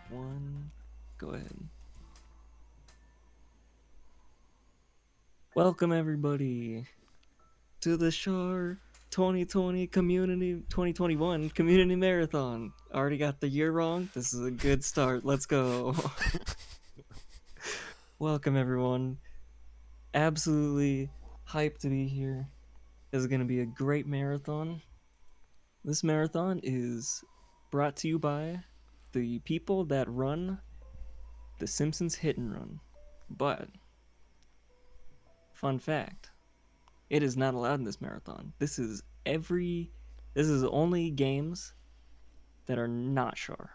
One, go ahead. Welcome everybody to the SHAR 2021 Community Marathon. Already got the year wrong. This is a good start. Let's go. Welcome everyone. Absolutely hyped to be here. This is going to be a great marathon. This marathon is brought to you by the people that run the Simpsons Hit and Run. But fun fact, it is not allowed in this marathon. This is only games that are not Char.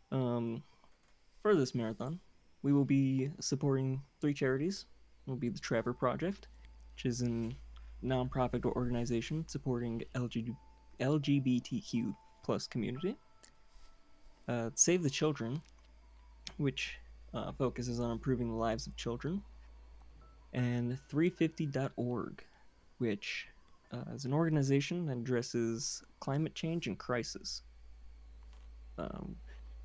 For this marathon, we will be supporting 3 charities. It will be the Trevor Project, which is a nonprofit organization supporting LGBTQ plus community. Save the Children, which focuses on improving the lives of children, and 350.org, which is an organization that addresses climate change and crisis.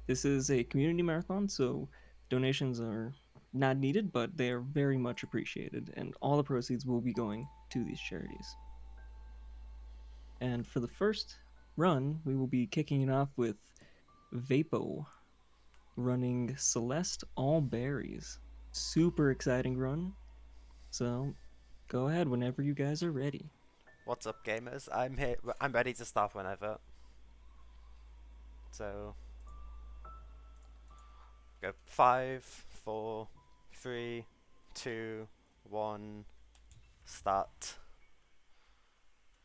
This is a community marathon, so donations are not needed, but they are very much appreciated, and all the proceeds will be going to these charities. And for the first run, we will be kicking it off with Vapo running Celeste All Berries. Super exciting run. So go ahead whenever you guys are ready. What's up, gamers? I'm here. I'm ready to start whenever. So, go 5, 4, 3, 2, 1, start.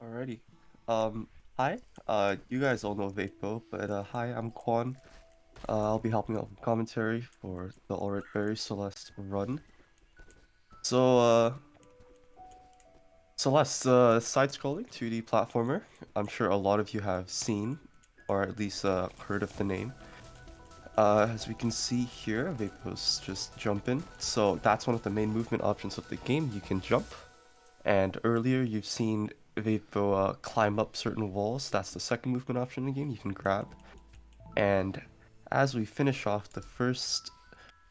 Alrighty. Hi. You guys all know Vapo, but hi, I'm Quan. I'll be helping out with commentary for the Alright Berry Celeste run. So, Celeste, side-scrolling 2D platformer. I'm sure a lot of you have seen, or at least heard of the name. As we can see here, Vapo's just jumping. So that's one of the main movement options of the game. You can jump. And earlier you've seen Vapo climb up certain walls. That's the second movement option in the game. You can grab. And as we finish off the first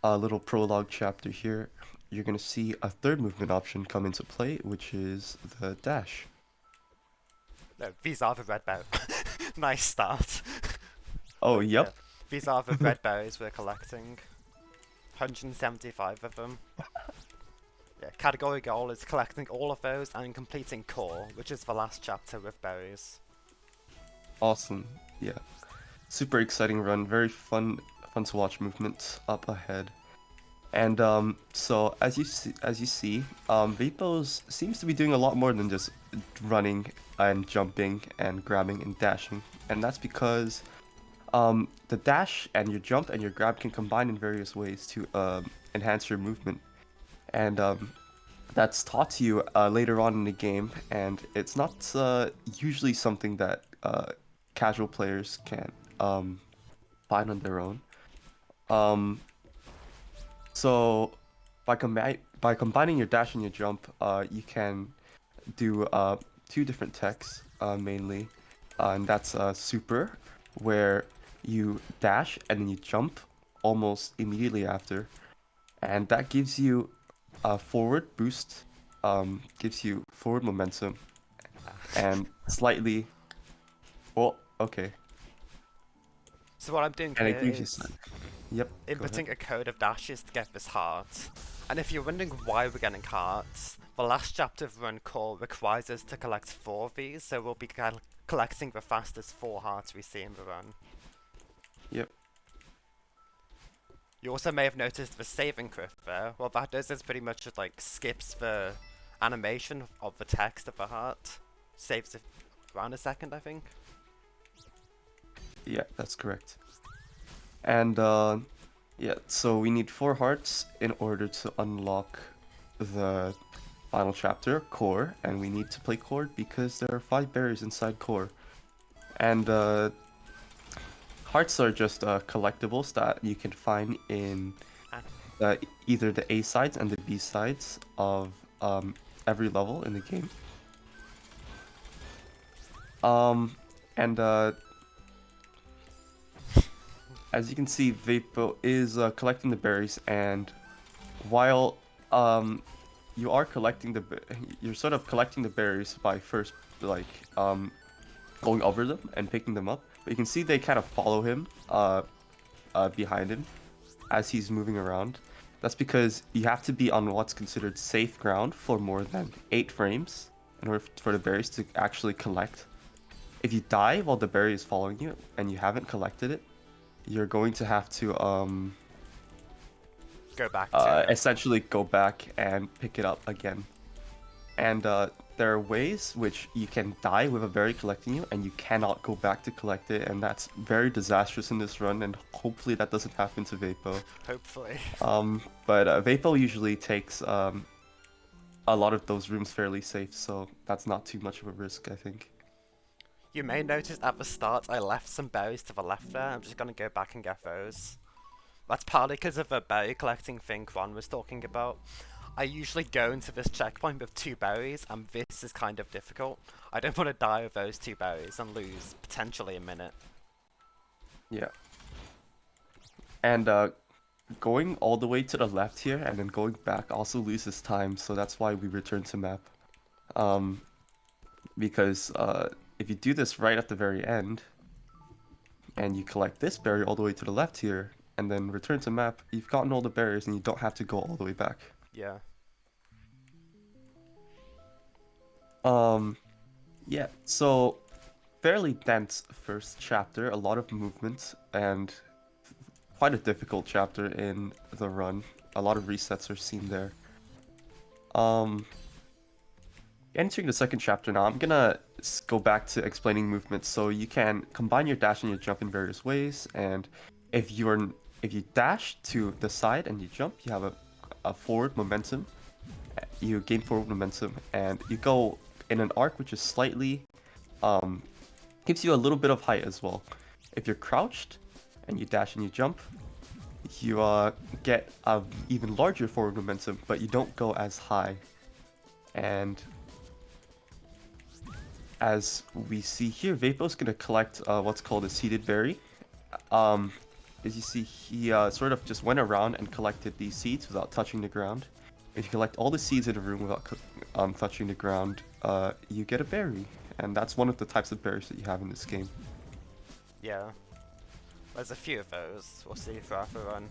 little prologue chapter here, you're going to see a third movement option come into play, which is the dash. No, these are the red berries. Nice start. Oh, But yeah, yep. these are the red berries we're collecting. 175 of them. Yeah, category goal is collecting all of those and completing core, which is the last chapter with berries. Awesome. Yeah. Super exciting run. Very fun to watch movement up ahead. And so as you see, Vapos seems to be doing a lot more than just running and jumping and grabbing and dashing, and that's because the dash and your jump and your grab can combine in various ways to enhance your movement, and that's taught to you later on in the game, and it's not usually something that casual players can find on their own. Um, So by combining your dash and your jump, you can do 2 different techs mainly, and that's super, where you dash and then you jump almost immediately after, and that gives you a forward boost, gives you forward momentum, and slightly, well, okay, So what I'm doing and it here gives you is yep, go ahead. inputting a code of dashes to get this heart. And if you're wondering why we're getting hearts, the last chapter of Run Core requires us to collect 4 of these, so we'll be collecting the fastest 4 hearts we see in the run. Yep. You also may have noticed the saving crypt there. What that does is pretty much just like skips the animation of the text of the heart. Saves it around a second, I think. Yeah, that's correct. And yeah, so we need 4 hearts in order to unlock the final chapter, Core, and we need to play Core because there are 5 berries inside Core. And hearts are just collectibles that you can find in either the A sides and the B sides of every level in the game. And as you can see, Vapo is collecting the berries, and while you are collecting you're sort of collecting the berries by first like going over them and picking them up. But you can see they kind of follow him behind him as he's moving around. That's because you have to be on what's considered safe ground for more than 8 frames in order for the berries to actually collect. If you die while the berry is following you and you haven't collected it, you're going to have to Go back to it. essentially go back and pick it up again. And there are ways which you can die with a berry collecting you, and you cannot go back to collect it, and that's very disastrous in this run, and hopefully that doesn't happen to Vapo. Hopefully. But Vapo usually takes a lot of those rooms fairly safe, so that's not too much of a risk, I think. You may notice at the start I left some berries to the left there. I'm just gonna go back and get those. That's partly because of the berry collecting thing Juan was talking about. I usually go into this checkpoint with 2 berries, and this is kind of difficult. I don't want to die with those 2 berries and lose potentially a minute. Yeah. And going all the way to the left here and then going back also loses time, so that's why we return to map. Because if you do this right at the very end, and you collect this berry all the way to the left here, and then return to map, you've gotten all the berries and you don't have to go all the way back. Yeah. Yeah, so fairly dense first chapter, a lot of movement, and quite a difficult chapter in the run. A lot of resets are seen there. Entering the second chapter now, I'm gonna go back to explaining movements. So you can combine your dash and your jump in various ways, and if you dash to the side and you jump, you have a forward momentum. You gain forward momentum, and you go in an arc which is slightly gives you a little bit of height as well. If you're crouched and you dash and you jump, you get an even larger forward momentum, but you don't go as high. And as we see here, Vapo's gonna collect what's called a seeded berry. As you see, he sort of just went around and collected these seeds without touching the ground. If you collect all the seeds in a room without touching the ground, you get a berry. And that's one of the types of berries that you have in this game. Yeah. There's a few of those we'll see throughout the run.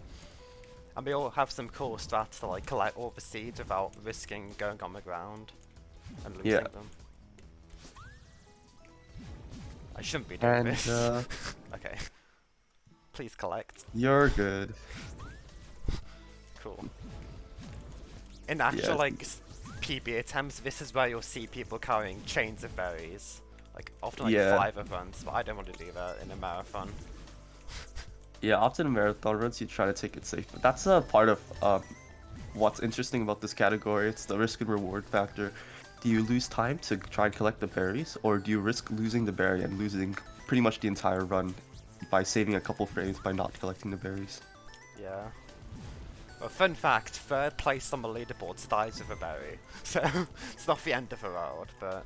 And we all have some cool strats to like collect all the seeds without risking going on the ground and losing them. I shouldn't be doing this. Okay. Please collect. You're good. Cool. In actual PB attempts, this is where you'll see people carrying chains of berries. Like often 5 of runs, but I don't want to do that in a marathon. Yeah, often in marathon runs you try to take it safe, but that's a part of what's interesting about this category. It's the risk and reward factor. Do you lose time to try and collect the berries, or do you risk losing the berry and losing pretty much the entire run by saving a couple frames by not collecting the berries? Yeah. Well, fun fact, 3rd place on the leaderboard dies with a berry. So, it's not the end of the world, but...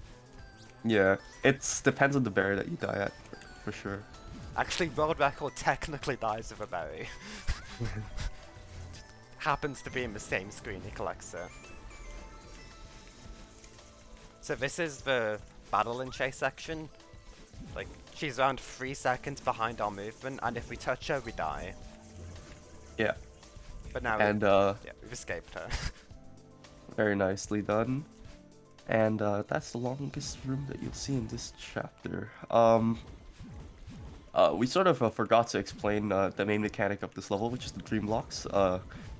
Yeah, it depends on the berry that you die at, for sure. Actually, world record technically dies with a berry. Happens to be in the same screen he collects it. So this is the battle and chase section. Like, she's around 3 seconds behind our movement, and if we touch her, we die. Yeah. But now we've escaped her. Very nicely done. And that's the longest room that you'll see in this chapter. We sort of forgot to explain the main mechanic of this level, which is the dream blocks.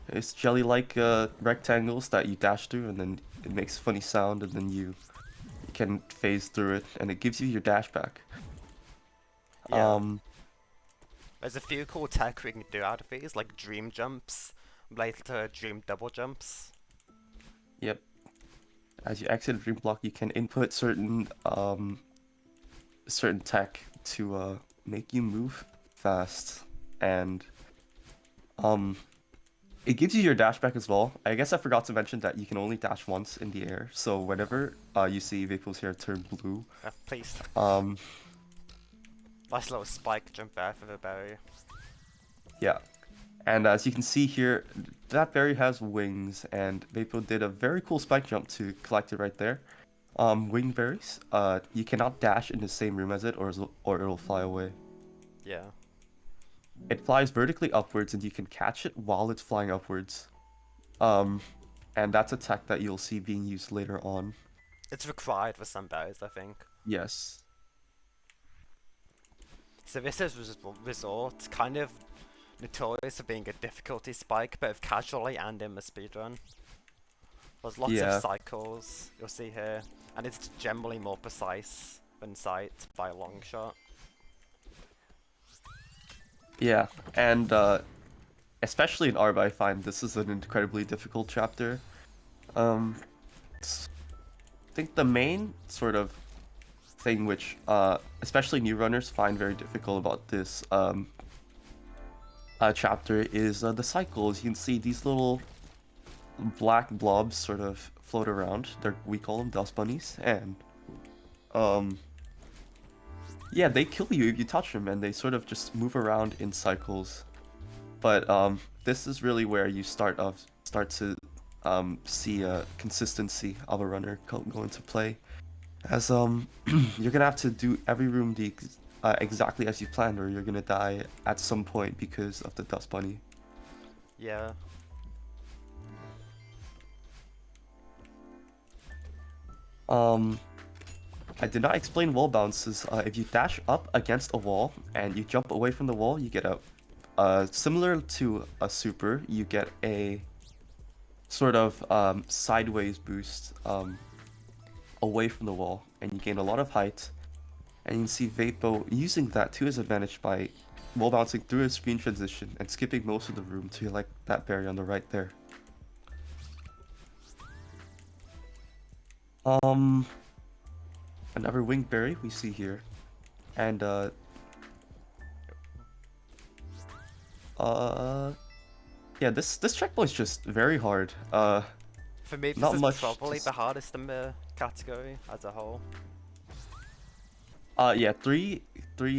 It's jelly-like rectangles that you dash through, and then it makes a funny sound, and then you can phase through it, and it gives you your dash back. Yeah. There's a few cool tech we can do out of these, like dream jumps, later dream double jumps. Yep. As you exit a dream block, you can input certain tech to make you move fast, and it gives you your dash back as well. I guess I forgot to mention that you can only dash once in the air, so whenever you see Vapo's hair turn blue, Please. Nice little spike jump there for the berry. Yeah. And as you can see here, that berry has wings, and Vapo did a very cool spike jump to collect it right there. Wing berries, you cannot dash in the same room as it, or it'll fly away. Yeah. It flies vertically upwards, and you can catch it while it's flying upwards. Um, and that's a tech that you'll see being used later on. It's required for some berries, I think. Yes. So this is Resort, kind of notorious for being a difficulty spike, both casually and in the speedrun. There's lots of Yeah. cycles you'll see here, and it's generally more precise than Sight by a long shot. Yeah. And especially in ARB, I find this is an incredibly difficult chapter. Um, I think the main sort of thing which especially new runners find very difficult about this chapter is the cycles. You can see these little black blobs sort of float around. We call them dust bunnies, and um, yeah, they kill you if you touch them, and they sort of just move around in cycles. But this is really where you start to see a consistency of a runner go into play. As you're gonna have to do every room exactly as you planned, or you're gonna die at some point because of the dust bunny. Yeah. I did not explain wall bounces. If you dash up against a wall and you jump away from the wall, you get similar to a super, you get a sort of sideways boost away from the wall, and you gain a lot of height. And you can see Vapo using that to his advantage by wall bouncing through a screen transition and skipping most of the room to like that barrier on the right there. Another wing berry we see here, and yeah, this checkpoint's just very hard. For me, this Not is much. probably the hardest in the category as a whole. Yeah, three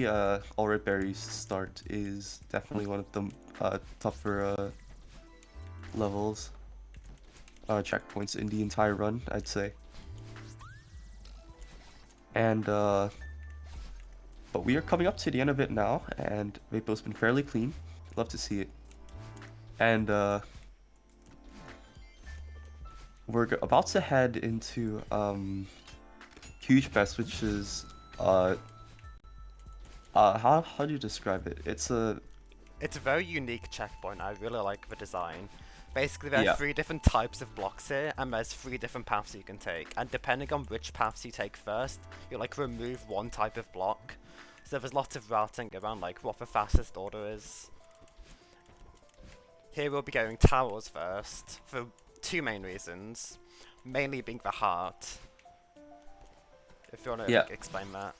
all red berries start is definitely one of the tougher levels, checkpoints in the entire run, I'd say. And but we are coming up to the end of it now, and Vapo's been fairly clean. Love to see it. And we're about to head into Huge Fest, which is how do you describe it? It's a very unique checkpoint. I really like the design. Basically, there Yeah. are 3 different types of blocks here, and there's 3 different paths you can take. And depending on which paths you take first, you like remove one type of block. So there's lots of routing around like what the fastest order is. Here we'll be going towers first for 2 main reasons, mainly being the heart. If you want to Yeah. explain that.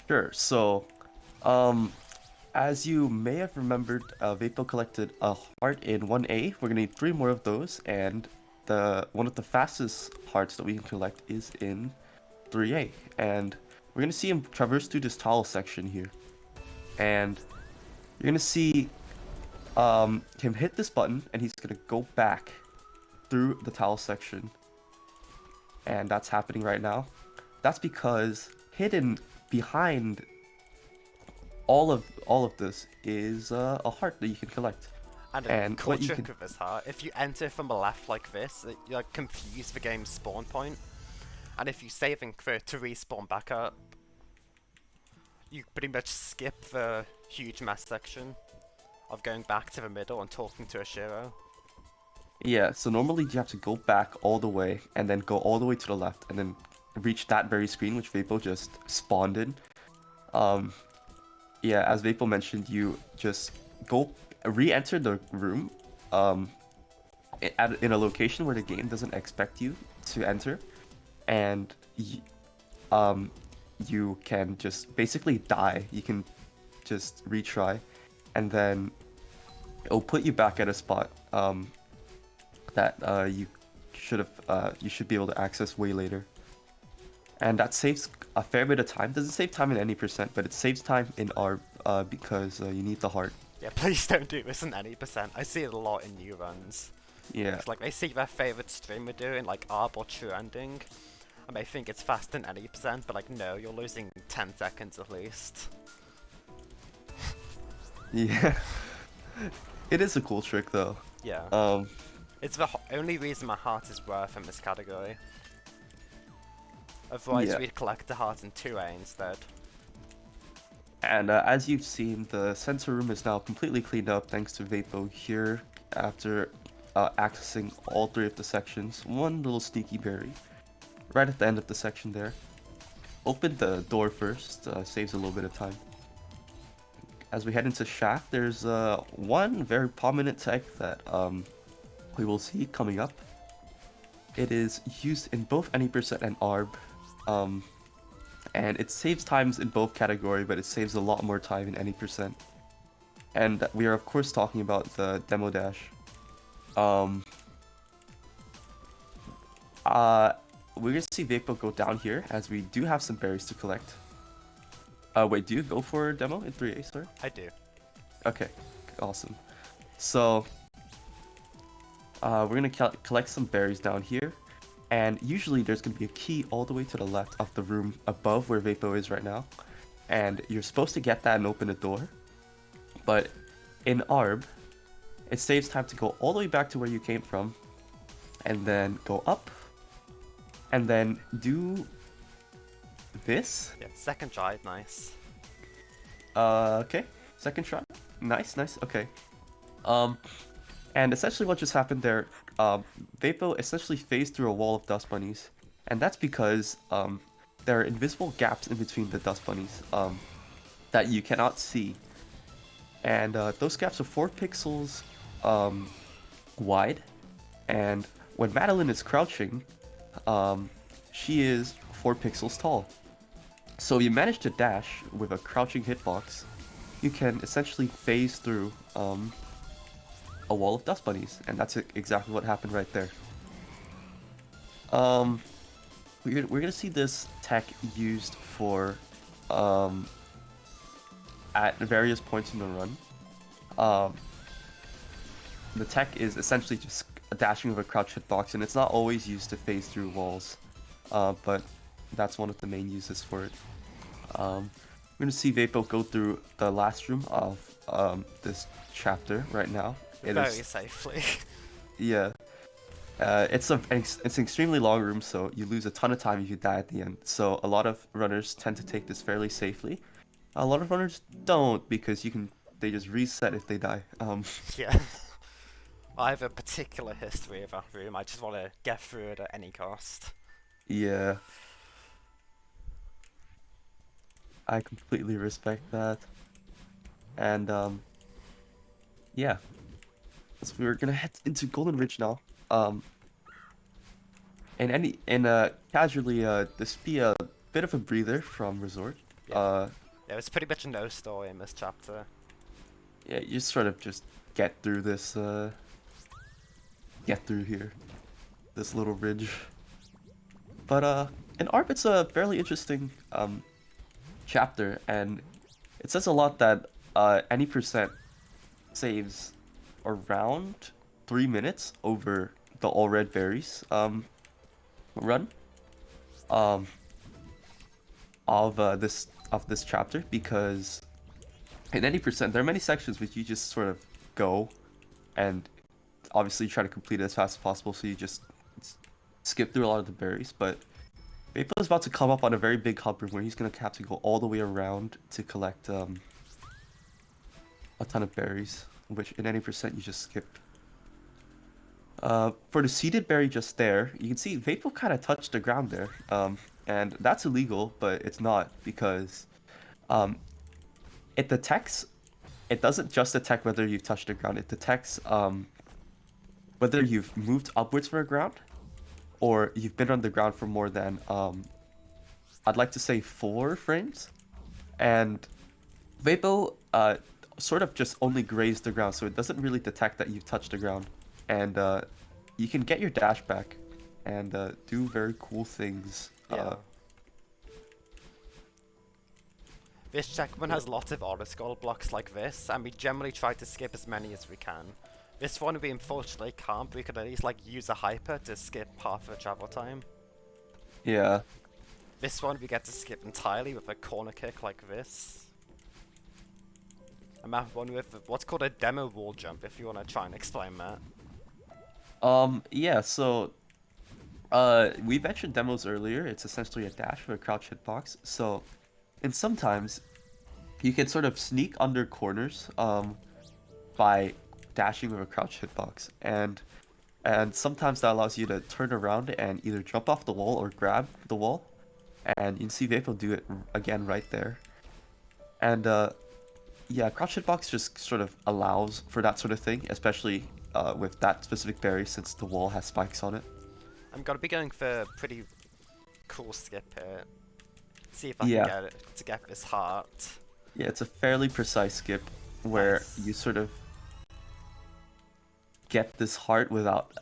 Sure. So, as you may have remembered, Vapo collected a heart in 1A. We're gonna need 3 more of those, and one of the fastest hearts that we can collect is in 3A. And we're gonna see him traverse through this tile section here, and you're gonna see him hit this button, and he's gonna go back through the tile section, and that's happening right now. That's because hidden behind all of this is a heart that you can collect. And a cool trick with this heart, if you enter from the left like this, you like confuse the game's spawn point. And if you save and quit to respawn back up, you pretty much skip the huge mess section of going back to the middle and talking to a Shiro. Yeah, so normally you have to go back all the way and then go all the way to the left and then reach that very screen which Vapo just spawned in. Yeah, as Vapo mentioned, you just go re-enter the room in a location where the game doesn't expect you to enter, and you can just basically die. You can just retry, and then it'll put you back at a spot that you should be able to access way later. And that saves a fair bit of time. Doesn't save time in any percent, but it saves time in our because you need the heart. Yeah, please don't do this in any percent. I see it a lot in new runs. Yeah. It's like they see their favorite streamer doing like ARB or True Ending, and they think it's faster than any percent, but like no, you're losing 10 seconds at least. Yeah. It is a cool trick though. Yeah. Um, It's the only reason my heart is worth in this category. Otherwise, yeah. we'd collect the heart in 2A instead. And as you've seen, the sensor room is now completely cleaned up thanks to Vapo here after accessing all 3 of the sections. One little sneaky berry right at the end of the section there. Open the door first, saves a little bit of time. As we head into Shaft, there's one very prominent tech that we will see coming up. It is used in both any percent and ARB. And it saves times in both category, but it saves a lot more time in any percent. And we are of course talking about the demo dash. We're gonna see Vapo go down here as we do have some berries to collect. Wait, do you go for demo in 3A, sir? I do. Okay, awesome. So we're gonna collect some berries down here. And usually there's going to be a key all the way to the left of the room above where Vapo is right now. And you're supposed to get that and open the door. But in ARB, it saves time to go all the way back to where you came from. And then go up. And then do this. Yeah, second try, nice. Okay, second try. Nice, nice, okay. And essentially what just happened there, Vapo essentially phased through a wall of dust bunnies, and that's because there are invisible gaps in between the dust bunnies that you cannot see. And those gaps are 4 pixels wide, and when Madeline is crouching, she is 4 pixels tall. So you manage to dash with a crouching hitbox, you can essentially phase through a wall of dust bunnies, and that's exactly what happened right there. We're gonna see this tech used for at various points in the run. The tech is essentially just dashing with a crouch hitbox, and it's not always used to phase through walls, but that's one of the main uses for it. We're gonna see Vapo go through the last room of this chapter right now. Very safely. Yeah. It's an extremely long room, so you lose a ton of time if you die at the end. So a lot of runners tend to take this fairly safely. A lot of runners don't because they just reset if they die. Yeah. I have a particular history of that room. I just want to get through it at any cost. Yeah. I completely respect that. And yeah. So we're gonna head into Golden Ridge now. Casually, this be a bit of a breather from Resort. Yeah. Yeah, it's pretty much no story in this chapter. Yeah, you sort of just get through this, get through here, this little ridge. But in ARP, it's a fairly interesting chapter, and it says a lot that any percent saves around 3 minutes over the all red berries run of this chapter, because in any percent there are many sections which you just sort of go and obviously try to complete it as fast as possible, so you just skip through a lot of the berries. But Vapo is about to come up on a very big hump room where he's gonna have to go all the way around to collect a ton of berries, which in any percent you just skip. For the seeded berry just there, you can see Vapo kind of touched the ground there, and that's illegal, but it's not, because it detects. It doesn't just detect whether you've touched the ground. It detects whether you've moved upwards from the ground, or you've been on the ground for more than I'd like to say 4 frames, and Vapo sort of just only grazed the ground, so it doesn't really detect that you've touched the ground, and you can get your dash back and do very cool things. Yeah. This checkpoint has lots of auto scroll blocks like this, and we generally try to skip as many as we can. This one we unfortunately can't, but we could at least like use a hyper to skip half of the travel time. Yeah. This one we get to skip entirely with a corner kick like this. And map one with what's called a demo wall jump, if you want to try and explain that. Yeah, so we mentioned demos earlier. It's essentially a dash with a crouch hitbox. So, and sometimes you can sort of sneak under corners by dashing with a crouch hitbox, and sometimes that allows you to turn around and either jump off the wall or grab the wall, and you can see Vapo do it again right there. And yeah, crouch hitbox just sort of allows for that sort of thing, especially with that specific berry since the wall has spikes on it. I'm gonna be going for a pretty cool skip here. See if I can Yeah. get it to get this heart. Yeah, it's a fairly precise skip where Nice. you sort of get this heart without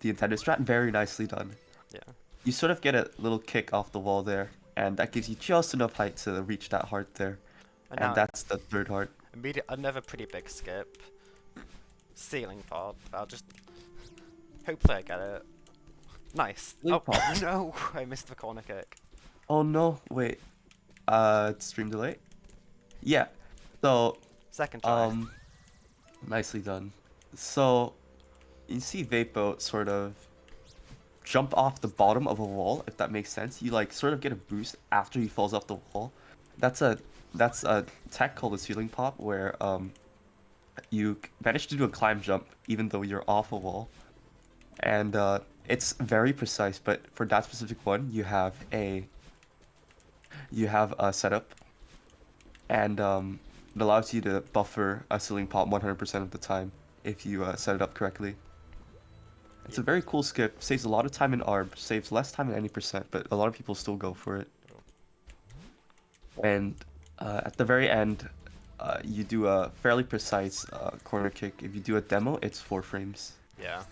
the intended strat. Very nicely done. Yeah. You sort of get a little kick off the wall there, and that gives you just enough height to reach that heart there. And And now that's the third heart. another pretty big skip. Ceiling pop. I'll just hopefully I get it. Nice. Ceiling Oh pop. no! I missed the corner kick. Oh no, wait. Stream delay? Yeah. So, Second try. nicely done. So, you see Vapo sort of jump off the bottom of a wall, if that makes sense. You like sort of get a boost after he falls off the wall. That's a tech called a ceiling pop where you manage to do a climb jump even though you're off a wall. And it's very precise, but for that specific one, you have a setup, and it allows you to buffer a ceiling pop 100% of the time if you set it up correctly. It's a very cool skip, saves a lot of time in ARB, saves less time in any percent, but a lot of people still go for it. And at the very end, you do a fairly precise corner kick. If you do a demo, it's 4 frames. Yeah.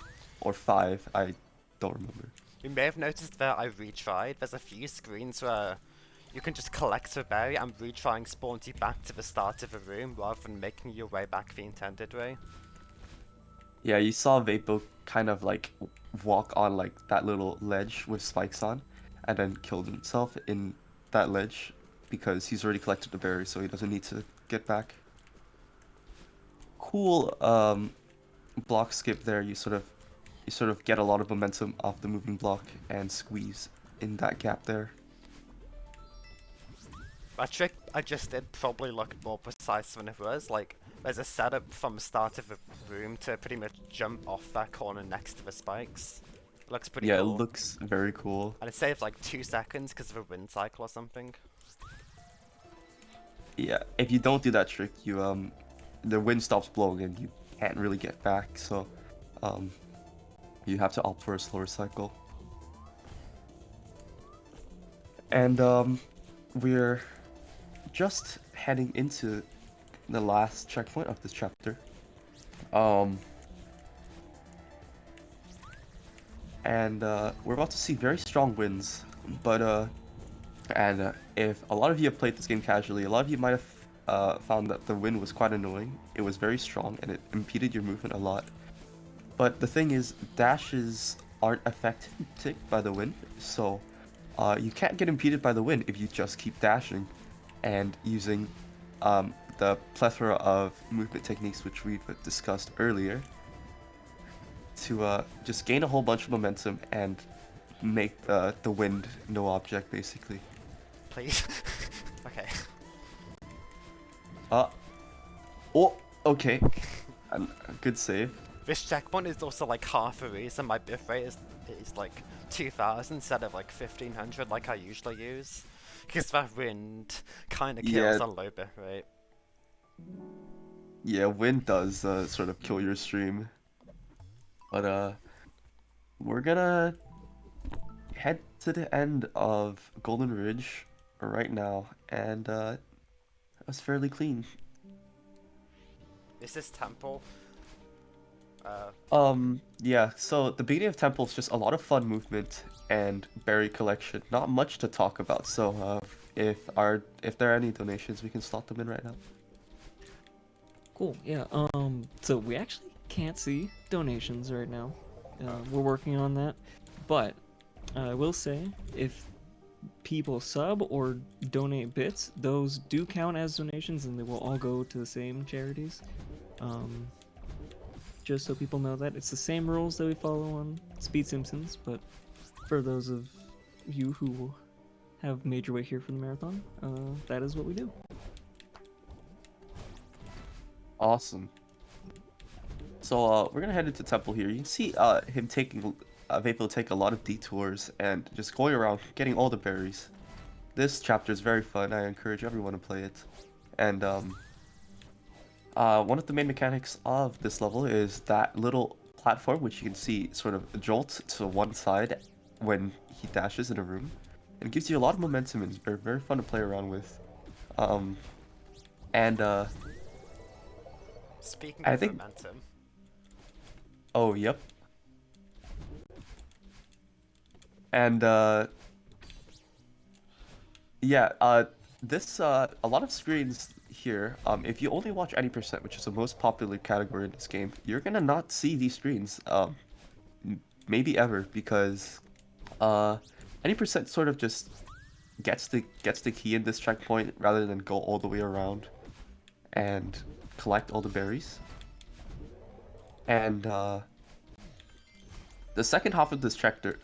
Or 5, I don't remember. You may have noticed that I retried. There's a few screens where you can just collect the berry and retrying spawns you back to the start of the room rather than making your way back the intended way. Yeah, you saw Vapo kind of like walk on like that little ledge with spikes on, and then killed himself in that ledge because he's already collected the berry, so he doesn't need to get back. Cool block skip there. You sort of get a lot of momentum off the moving block and squeeze in that gap there. That trick I just did probably looked more precise than it was. Like, there's a setup from the start of the room to pretty much jump off that corner next to the spikes. It looks pretty Yeah, cool. it looks very cool. And it saves like 2 seconds because of a wind cycle or something. Yeah, if you don't do that trick, you the wind stops blowing and you can't really get back, so you have to opt for a slower cycle. And we're just heading into the last checkpoint of this chapter. And we're about to see very strong winds, but if a lot of you have played this game casually, a lot of you might have found that the wind was quite annoying. It was very strong and it impeded your movement a lot. But the thing is, dashes aren't affected by the wind, so you can't get impeded by the wind if you just keep dashing and using the plethora of movement techniques which we've discussed earlier to just gain a whole bunch of momentum and make the wind no object, basically. Please. Okay. Oh, okay. Good save. This checkpoint is also like half the reason my biff rate is like 2000 instead of like 1500 like I usually use. Because that wind kind of kills Yeah. on low biff rate. Yeah, wind does sort of kill your stream. But we're gonna head to the end of Golden Ridge right now, and it was fairly clean. Is this temple? Yeah, so the beginning of Temple is just a lot of fun movement and berry collection. Not much to talk about, so if there are any donations, we can slot them in right now. Cool. Yeah. So we actually can't see donations right now. We're working on that, but I will say if people sub or donate bits, those do count as donations, and they will all go to the same charities. Just so people know that it's the same rules that we follow on Speed Simpsons, but for those of you who have made your way here for the marathon, that is what we do. Awesome. So we're gonna head into Temple here. You can see him taking Vapo take a lot of detours and just going around getting all the berries. This chapter is very fun. I encourage everyone to play it. And one of the main mechanics of this level is that little platform, which you can see sort of jolts to one side when he dashes in a room. And it gives you a lot of momentum and it's very, very fun to play around with. And Speaking I of think... momentum, Oh, yep. And yeah, this a lot of screens here. If you only watch any percent, which is the most popular category in this game, you're gonna not see these screens. Maybe ever, because any percent sort of just gets the key in this checkpoint rather than go all the way around and collect all the berries. And the second half of this chapter,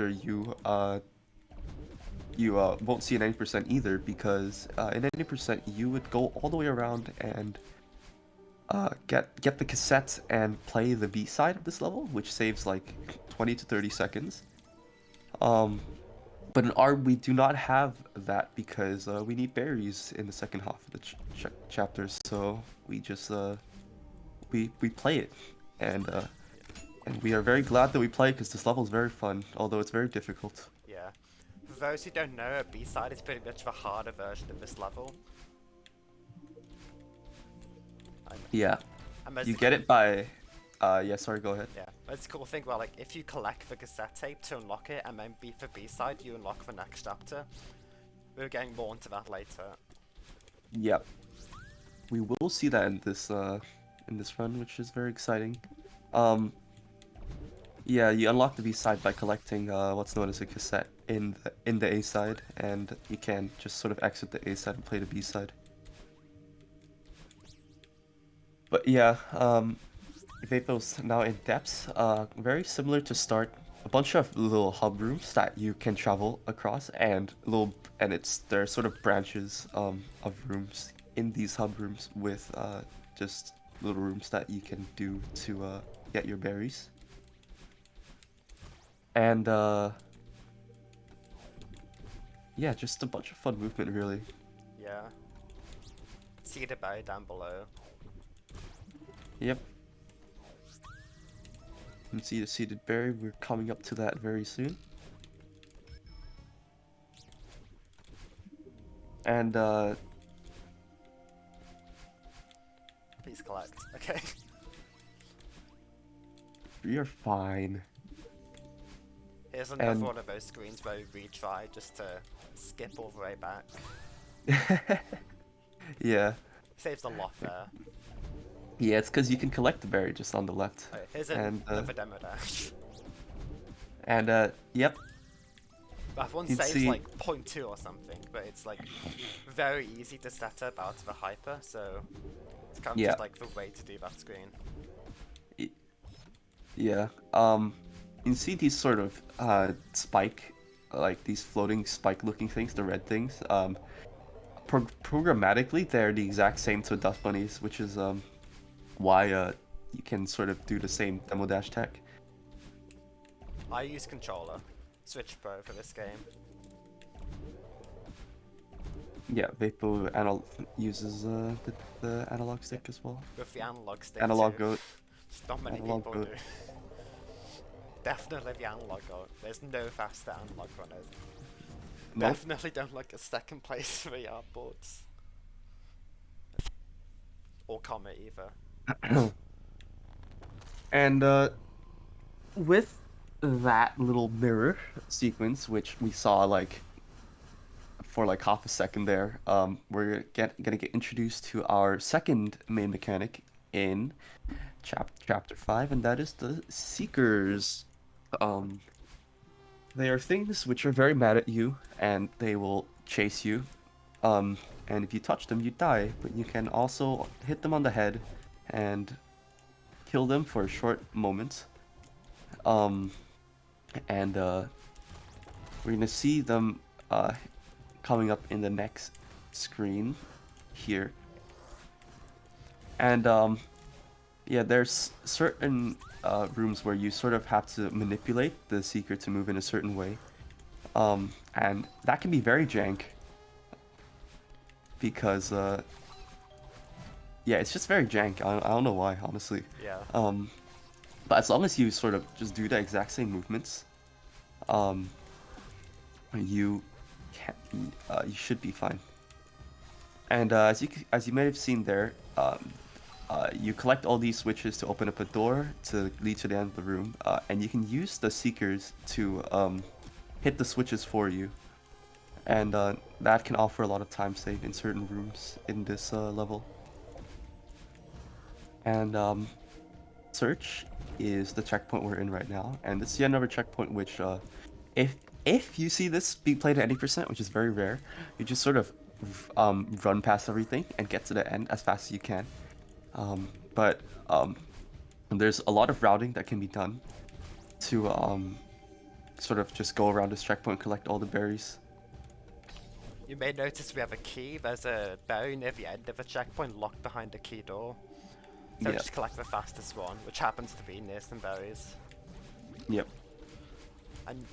you won't see an 90% either, because in 90% you would go all the way around and get the cassette and play the B side of this level, which saves like 20 to 30 seconds. But in R we do not have that because we need berries in the second half of the chapters, so we just we play it, and we are very glad that we play because this level is very fun, although it's very difficult. yeah. For those who don't know, a B-side is pretty much the harder version of this level. Yeah, And you get it by yeah, sorry, go ahead. yeah, that's a cool thing where, like, if you collect the cassette tape to unlock it, and then for B-side, you unlock the next chapter. We're getting more into that later. Yep, we will see that in this run, which is very exciting. Yeah, you unlock the B side by collecting what's known as a cassette in the A side, and you can just sort of exit the A side and play the B side. But yeah, Vapo's now in depths, very similar to Start. A bunch of little hub rooms that you can travel across, and there are sort of branches of rooms in these hub rooms with just little rooms that you can do to get your berries. And yeah, just a bunch of fun movement, really. Yeah. See the berry down below. Yep. You can see the seeded berry. We're coming up to that very soon. And Please collect. Okay. we are fine. Here's another And- one of those screens where we retry just to skip all the way back. Yeah. Saves a lot there. Yeah, it's because you can collect the berry just on the left. Okay, here's And, another demo dash. And yep. That one You'd saves see- like 0.2 or something, but it's like very easy to set up out of a hyper, so it's kind of Yeah. just like the way to do that screen. Yeah. You can see these sort of spike, like these floating spike-looking things, the red things. Programmatically, they're the exact same to dust bunnies, which is why you can sort of do the same demo dash tech. I use controller, Switch Pro for this game. Yeah, Vapo uses the analog stick as well. With the analog stick Analog too. goat. Not many Analog people goat. do. Definitely the analog goat. There's no faster analog runners. Nope. Definitely don't like a second place for the boards. Or Comet either. And with that little mirror sequence, which we saw like for like half a second there, we're gonna get introduced to our second main mechanic in chapter 5, and that is the Seekers. Um, they are things which are very mad at you, and they will chase you. Um, and if you touch them, you die, but you can also hit them on the head and kill them for a short moment. Um, and we're gonna see them coming up in the next screen here. And yeah, there's certain rooms where you sort of have to manipulate the Seeker to move in a certain way. And that can be very jank because yeah, it's just very jank. I don't know why, honestly. Yeah. But as long as you sort of just do the exact same movements, um, you can you should be fine. And as you may have seen there, you collect all these switches to open up a door to lead to the end of the room, and you can use the Seekers to hit the switches for you, and that can offer a lot of time save in certain rooms in this level. And Search is the checkpoint we're in right now, and this is yet another checkpoint which, if you see this be played at any percent, which is very rare, you just sort of run past everything and get to the end as fast as you can. But there's a lot of routing that can be done to sort of just go around this checkpoint and collect all the berries. You may notice we have a key. There's a berry near the end of a checkpoint locked behind a key door. So Yeah. just collect the fastest one, which happens to be near some berries. Yep. And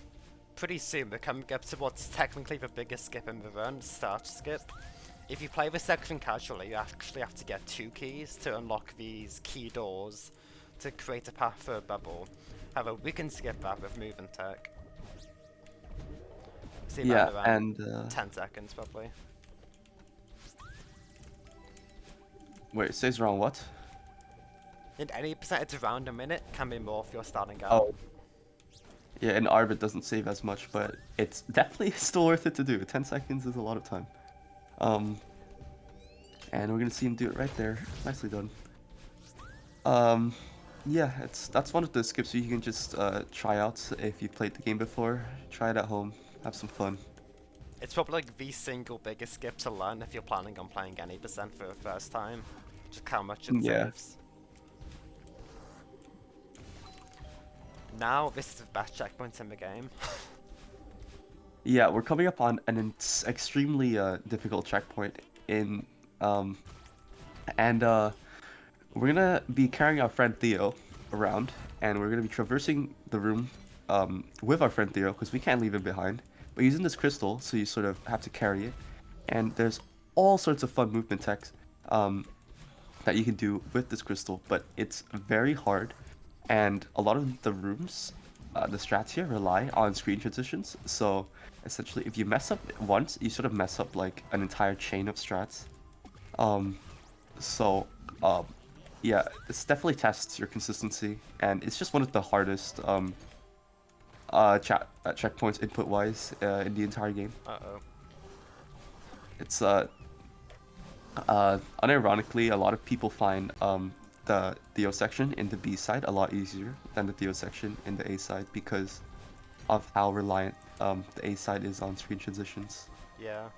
pretty soon we're coming up to what's technically the biggest skip in the run, Start Skip. If you play this section casually, you actually have to get 2 keys to unlock these key doors to create a path for a bubble. However, we can skip that with movement tech. See that Yeah, in around and 10 seconds probably. wait, it says around what? In any percentage around a minute can be more if you're starting out. Oh. Yeah, in ARB it doesn't save as much, but it's definitely still worth it to do. 10 seconds is a lot of time. And we're gonna see him do it right there. Nicely done. Yeah, that's one of the skips you can just try out if you've played the game before. Try it at home, have some fun. It's probably like the single biggest skip to learn if you're planning on playing any percent for the first time. Just how much it Yeah. saves. Now this is the best checkpoint in the game. Yeah, we're coming up on an extremely difficult checkpoint in and we're gonna be carrying our friend Theo around, and we're gonna be traversing the room with our friend Theo because we can't leave him behind. But using this crystal, so you sort of have to carry it, and there's all sorts of fun movement techs that you can do with this crystal, but it's very hard, and a lot of the rooms, the strats here rely on screen transitions. So essentially, if you mess up once, you sort of mess up like an entire chain of strats. So yeah, this definitely tests your consistency, and it's just one of the hardest checkpoints input wise in the entire game. Uh-oh. It's unironically, a lot of people find the Theo section in the B side a lot easier than the Theo section in the A side because of how reliant the A side is on screen transitions. Yeah.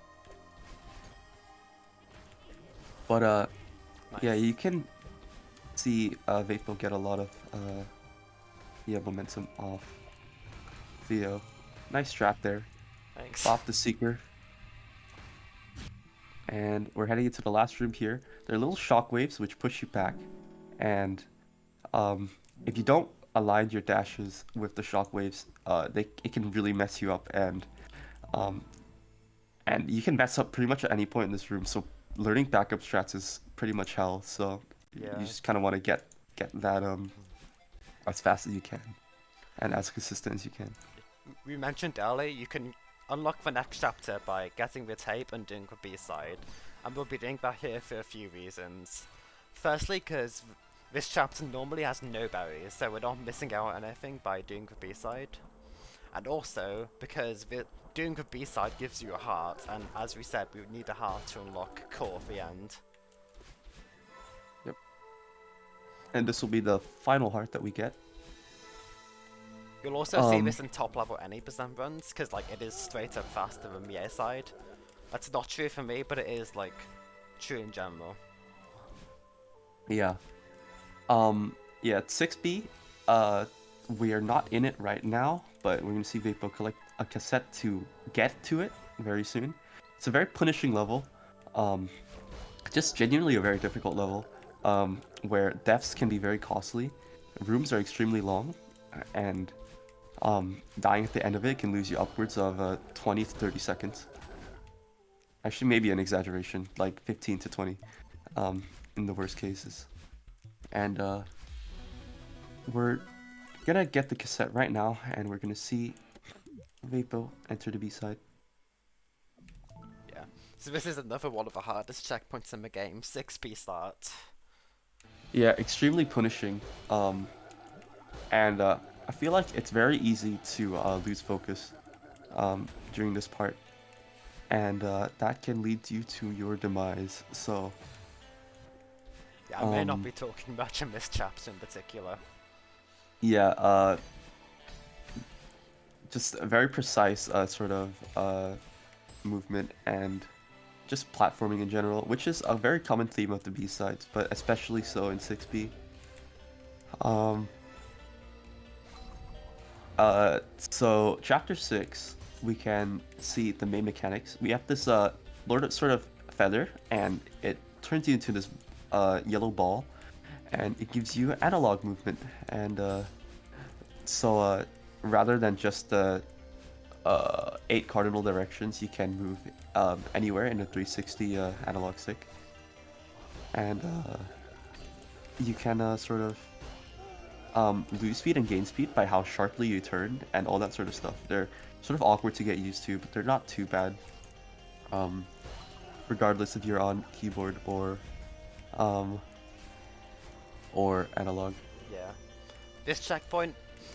But Nice. yeah, you can see Vapo get a lot of momentum off Theo. Nice strat there. Thanks. Off the Seeker. And we're heading into the last room here. There are little shockwaves which push you back, and if you don't align your dashes with the shockwaves, it can really mess you up, and you can mess up pretty much at any point in this room. So learning backup strats is pretty much hell. So Yeah. you just kind of want to get that as fast as you can, and as consistent as you can. We mentioned earlier you can unlock the next chapter by getting the tape and doing the B-side, and we'll be doing that here for a few reasons. Firstly, because this chapter normally has no barriers, so we're not missing out on anything by doing the B-side. and also because doing a B-side gives you a heart, and as we said, we would need a heart to unlock core at the end. Yep. And this will be the final heart that we get. You'll also see this in top level any percent runs, because like it is straight up faster than the A side. That's not true for me, but it is like true in general. Yeah. Yeah, it's 6B. We are not in it right now, but we're gonna see Vapo collect a cassette to get to it very soon. It's a very punishing level. Just genuinely a very difficult level. Where deaths can be very costly. Rooms are extremely long, and dying at the end of it can lose you upwards of 20 to 30 seconds. Actually, maybe an exaggeration, like 15 to 20, in the worst cases. And we're gonna get the cassette right now, and we're gonna see Vapo enter the B-side. Yeah. So this is another one of the hardest checkpoints in the game. 6B start. Yeah, extremely punishing. And I feel like it's very easy to lose focus during this part, and that can lead you to your demise. So Yeah, I may not be talking much in this chapter in particular. yeah, just a very precise sort of movement and just platforming in general, which is a very common theme of the B-sides, but especially so in 6B. So chapter 6, we can see the main mechanics. We have this Lord sort of feather, and it turns you into this yellow ball, and it gives you analog movement. And so rather than just the 8 cardinal directions, you can move anywhere in a 360 analog stick. And you can sort of lose speed and gain speed by how sharply you turn and all that sort of stuff. They're sort of awkward to get used to, but they're not too bad. Regardless if you're on keyboard or analog. Yeah. This checkpoint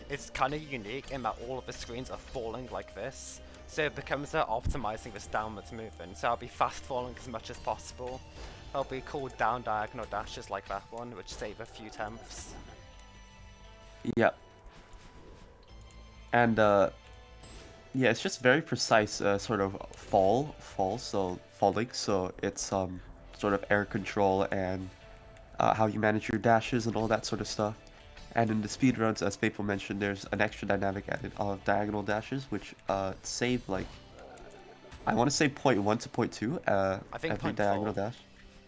is kind of unique in that all of the screens are falling like this, so it becomes optimizing this downwards movement. So I'll be fast falling as much as possible. There'll be cool down diagonal dashes like that one, which save a few tenths. Yeah. And yeah, it's just very precise sort of so falling. So it's sort of air control and how you manage your dashes and all that sort of stuff. And in the speedruns, as Vapo mentioned, there's an extra dynamic added of diagonal dashes, which save like, I want to say 0.1 to 0.2 I think every 0.4. diagonal dash.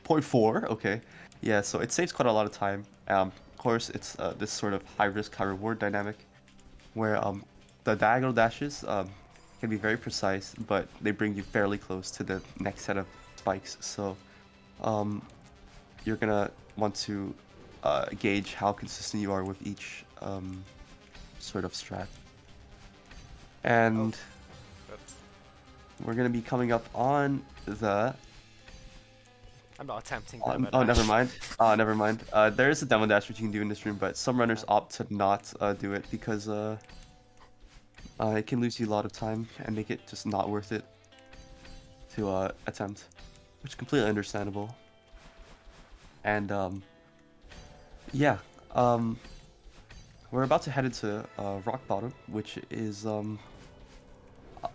0.4, okay. Yeah, so it saves quite a lot of time. Of course, it's this sort of high risk, high reward dynamic, where the diagonal dashes can be very precise, but they bring you fairly close to the next set of spikes. So you're gonna want to gauge how consistent you are with each sort of strat. And Oops. we're gonna be coming up on the. I'm not attempting Oh, demo oh, dash. never mind. Never mind. There is a demo dash which you can do in this room, but some runners opt to not do it because it can lose you a lot of time and make it just not worth it to attempt, which is completely understandable. And yeah, we're about to head into rock bottom, which is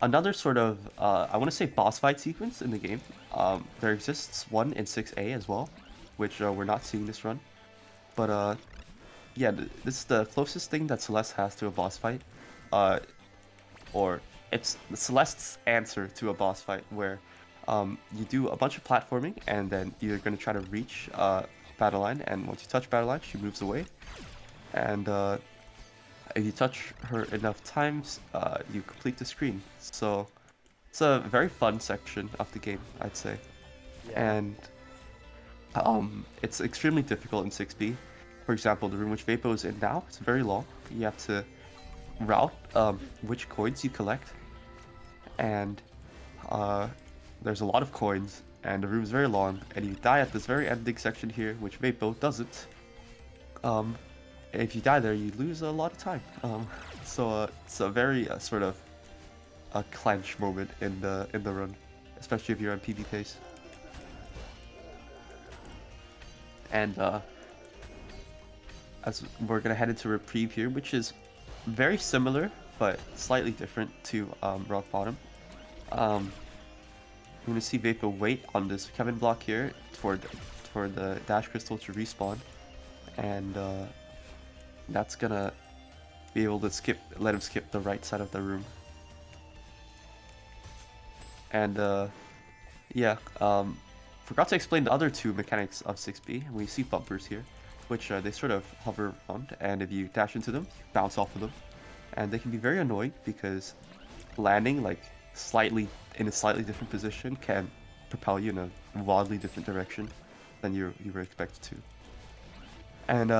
another sort of I want to say boss fight sequence in the game. There exists one in 6A as well, which we're not seeing this run, but yeah, this is the closest thing that Celeste has to a boss fight, or it's Celeste's answer to a boss fight where you do a bunch of platforming and then you're going to try to reach battle line, and once you touch battle line, she moves away, and if you touch her enough times, you complete the screen. So it's a very fun section of the game, I'd say. Yeah. And it's extremely difficult in 6B. For example, the room which Vapo is in now, it's very long. You have to route which coins you collect, and there's a lot of coins, and the room is very long, and you die at this very ending section here, which Vapo doesn't. if you die there, you lose a lot of time. So it's a very sort of a clench moment in the run, especially if you're on PB pace. And as we're gonna head into Reprieve here, which is very similar but slightly different to Rock Bottom. We're gonna see Vapo wait on this Kevin block here for the Dash Crystal to respawn, and that's gonna be able to let him skip the right side of the room. And yeah, forgot to explain the other two mechanics of 6B. We see bumpers here, which they sort of hover around, and if you dash into them, you bounce off of them, and they can be very annoying because landing like in a slightly different position can propel you in a wildly different direction than you were expected to. And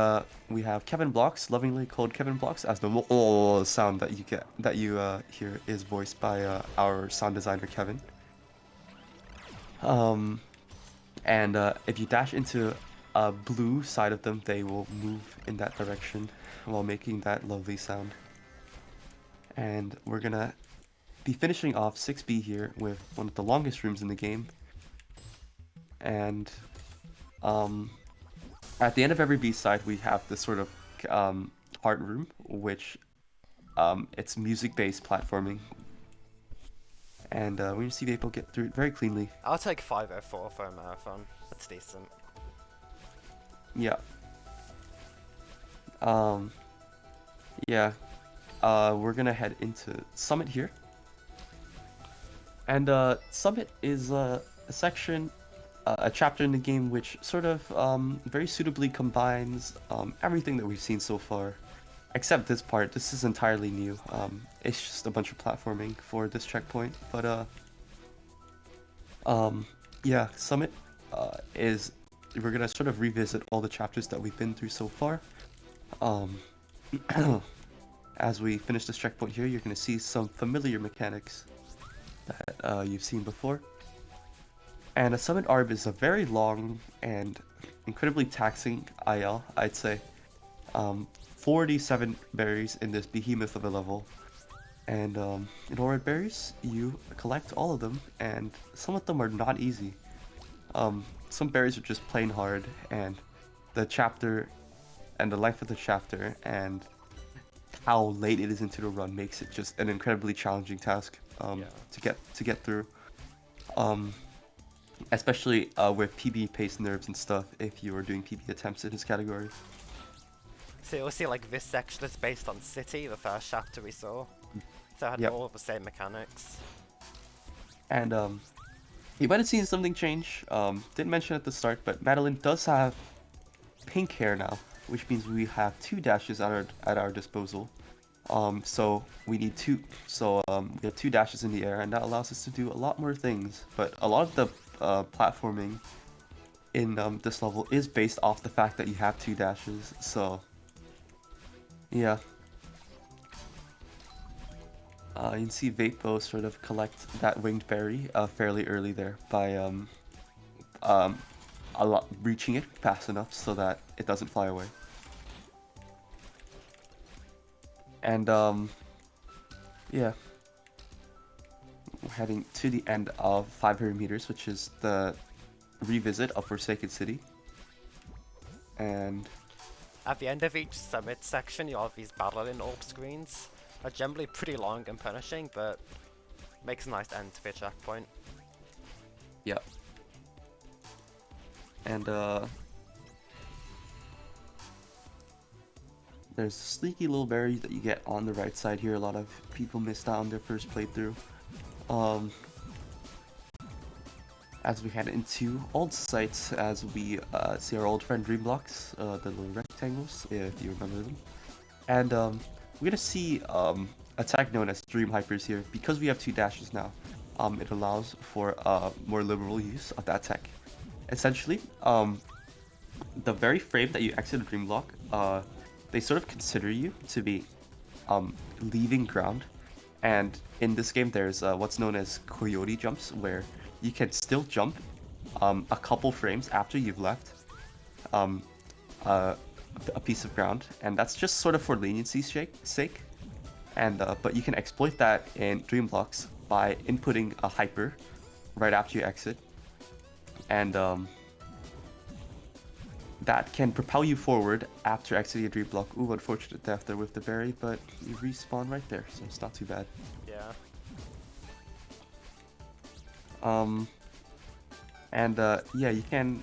we have Kevin blocks, lovingly called Kevin blocks, as the sound that you hear is voiced by our sound designer Kevin. And if you dash into a blue side of them, they will move in that direction while making that lovely sound. And we're gonna be finishing off 6B here with one of the longest rooms in the game. And at the end of every B side, we have this sort of heart room, which it's music-based platforming. And we're gonna see Vapo get through it very cleanly. I'll take 504 for a marathon. That's decent. Yeah. Yeah. We're gonna head into Summit here. And Summit is a section, a chapter in the game which sort of very suitably combines everything that we've seen so far. Except this part. This is entirely new. It's just a bunch of platforming for this checkpoint. But yeah, Summit is we're gonna sort of revisit all the chapters that we've been through so far. As we finish this checkpoint here, you're gonna see some familiar mechanics that you've seen before. And a Summit Arb is a very long and incredibly taxing IL, I'd say. 47 berries in this behemoth of a level, and in all red berries you collect all of them, and some of them are not easy. Some berries are just plain hard, and the chapter and the length of the chapter and how late it is into the run makes it just an incredibly challenging task to get through, especially with PB pace nerves and stuff if you are doing PB attempts in this category. So you'll see like this section is based on City, the first chapter we saw. So it had Yep. all of the same mechanics. And you might have seen something change. Didn't mention at the start, but Madeline does have pink hair now, which means we have 2 dashes at our disposal. So we need two. So we have 2 dashes in the air, and that allows us to do a lot more things. But a lot of the platforming in this level is based off the fact that you have 2 dashes. So yeah. You can see Vapo sort of collect that winged berry fairly early there by reaching it fast enough so that it doesn't fly away. And yeah, we're heading to the end of 500 meters, which is the revisit of Forsaken City. And At the end of each summit section, you'll have these battling orb screens. Are generally pretty long and punishing, but makes a nice end to the checkpoint. yeah. And there's a sneaky little berry that you get on the right side here. A lot of people missed out on their first playthrough. As we head into old sites, as we see our old friend Dreamblocks, the little rectangles, if you remember them. And we're gonna see a tag known as Dream Hypers here. Because we have 2 dashes now, it allows for more liberal use of that tech. Essentially, the very frame that you exit a Dream Block, they sort of consider you to be leaving ground. And in this game, there's what's known as coyote jumps, where you can still jump a couple frames after you've left. a piece of ground, and that's just sort of for leniency's sake. And but you can exploit that in Dream Blocks by inputting a hyper right after you exit, and that can propel you forward after exiting a Dream Block. Ooh, unfortunate death there with the berry, but you respawn right there, so it's not too bad. Yeah. And yeah, you can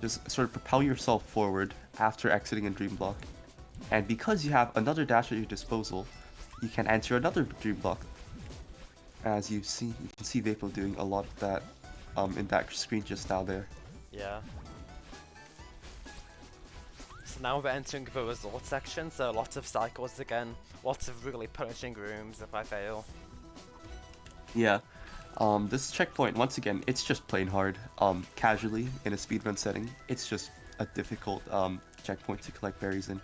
just sort of propel yourself forward after exiting a Dream Block. And because you have another dash at your disposal, you can enter another Dream Block. As you can see Vapo doing a lot of that in that screen just now there. Yeah. So now we're entering the resort section, so lots of cycles again, lots of really punishing rooms if I fail. Yeah. This checkpoint, once again, it's just plain hard. Casually, in a speedrun setting, it's just a difficult checkpoint to collect berries in.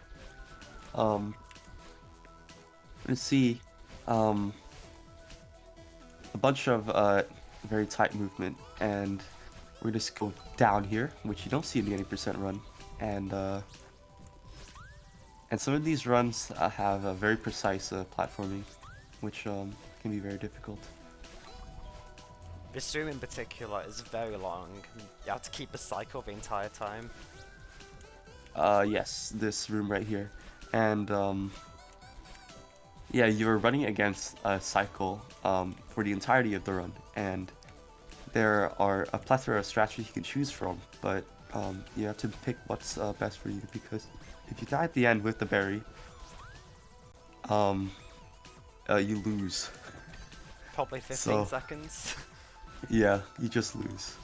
Let's see. A bunch of very tight movement, and we're just go down here, which you don't see in the 80% run, and some of these runs have a very precise platforming, which can be very difficult. This room in particular is very long. You have to keep a cycle the entire time. Yes, this room right here, and yeah, you're running against a cycle for the entirety of the run, and there are a plethora of strategies you can choose from, but you have to pick what's best for you, because if you die at the end with the berry, you lose. Probably 15 So- seconds. Yeah, you just lose.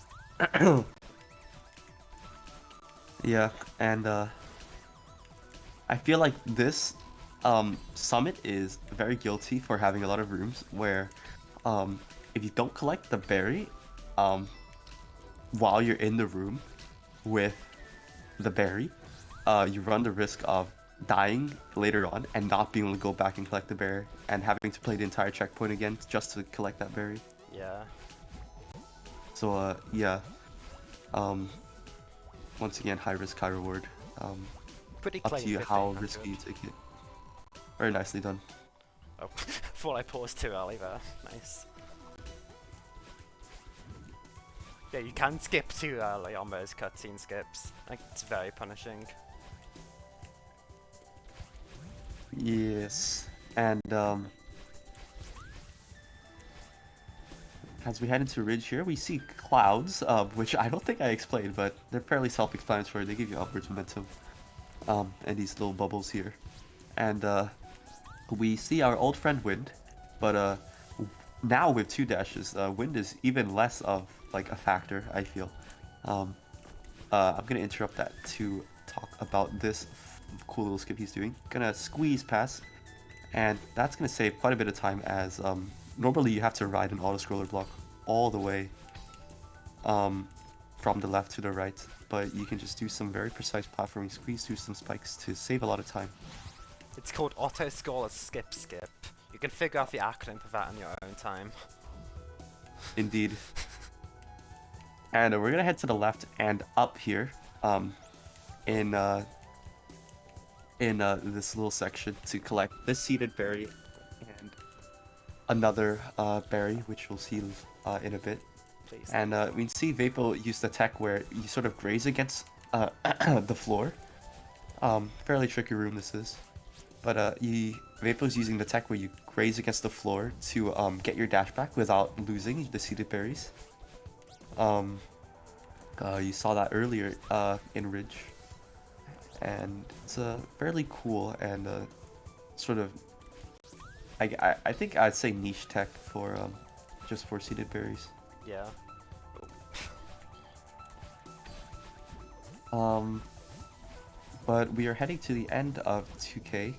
Yeah, and I feel like this summit is very guilty for having a lot of rooms where if you don't collect the berry while you're in the room with the berry, you run the risk of dying later on and not being able to go back and collect the berry and having to play the entire checkpoint again just to collect that berry. Yeah. So yeah, once again, high risk, high reward. Pretty Up clean. to you how 1500. risky you take it. Very nicely done. Oh, thought I paused too early there. Nice. Yeah, you can skip too early on those cutscene skips. Like, it's very punishing. Yes, and as we head into Ridge here, we see clouds, which I don't think I explained, but they're fairly self-explanatory. They give you upwards momentum, and these little bubbles here. And we see our old friend Wind, but now with 2 dashes, Wind is even less of like a factor, I feel. I'm gonna interrupt that to talk about this cool little skip he's doing. Gonna squeeze past, and that's gonna save quite a bit of time, as normally you have to ride an auto-scroller block all the way from the left to the right, but you can just do some very precise platforming, squeeze through some spikes to save a lot of time. It's called auto scroller skip. You can figure out the acronym for that in your own time. Indeed. And we're gonna head to the left and up here, in this little section to collect this seeded berry and another berry, which we'll see in a bit. Please. And we can see Vapo use the tech where you sort of graze against the floor. Fairly tricky room this is, but Vapo's using the tech where you graze against the floor to get your dash back without losing the seeded berries. You saw that earlier in Ridge, and it's fairly cool and sort of I think I'd say niche tech for just for seeded berries. Yeah. But we are heading to the end of 2K.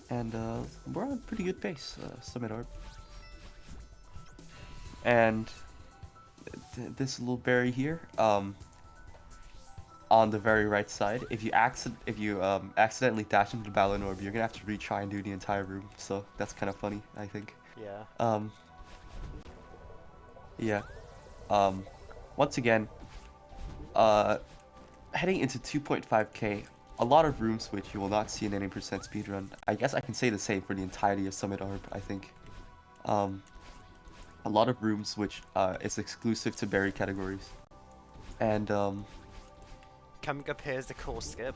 And we're on a pretty good pace, Summit Orb. And this little berry here, on the very right side, if you accidentally dash into the Balloon Orb, you're gonna have to retry and do the entire room. So that's kind of funny, I think. Yeah. Yeah. Um, once again, uh, heading into 2.5k, a lot of room switch you will not see in any percent speedrun. I guess I can say the same for the entirety of Summit Arb, I think. Um, a lot of rooms which is exclusive to berry categories. And Coming up here is the cool skip.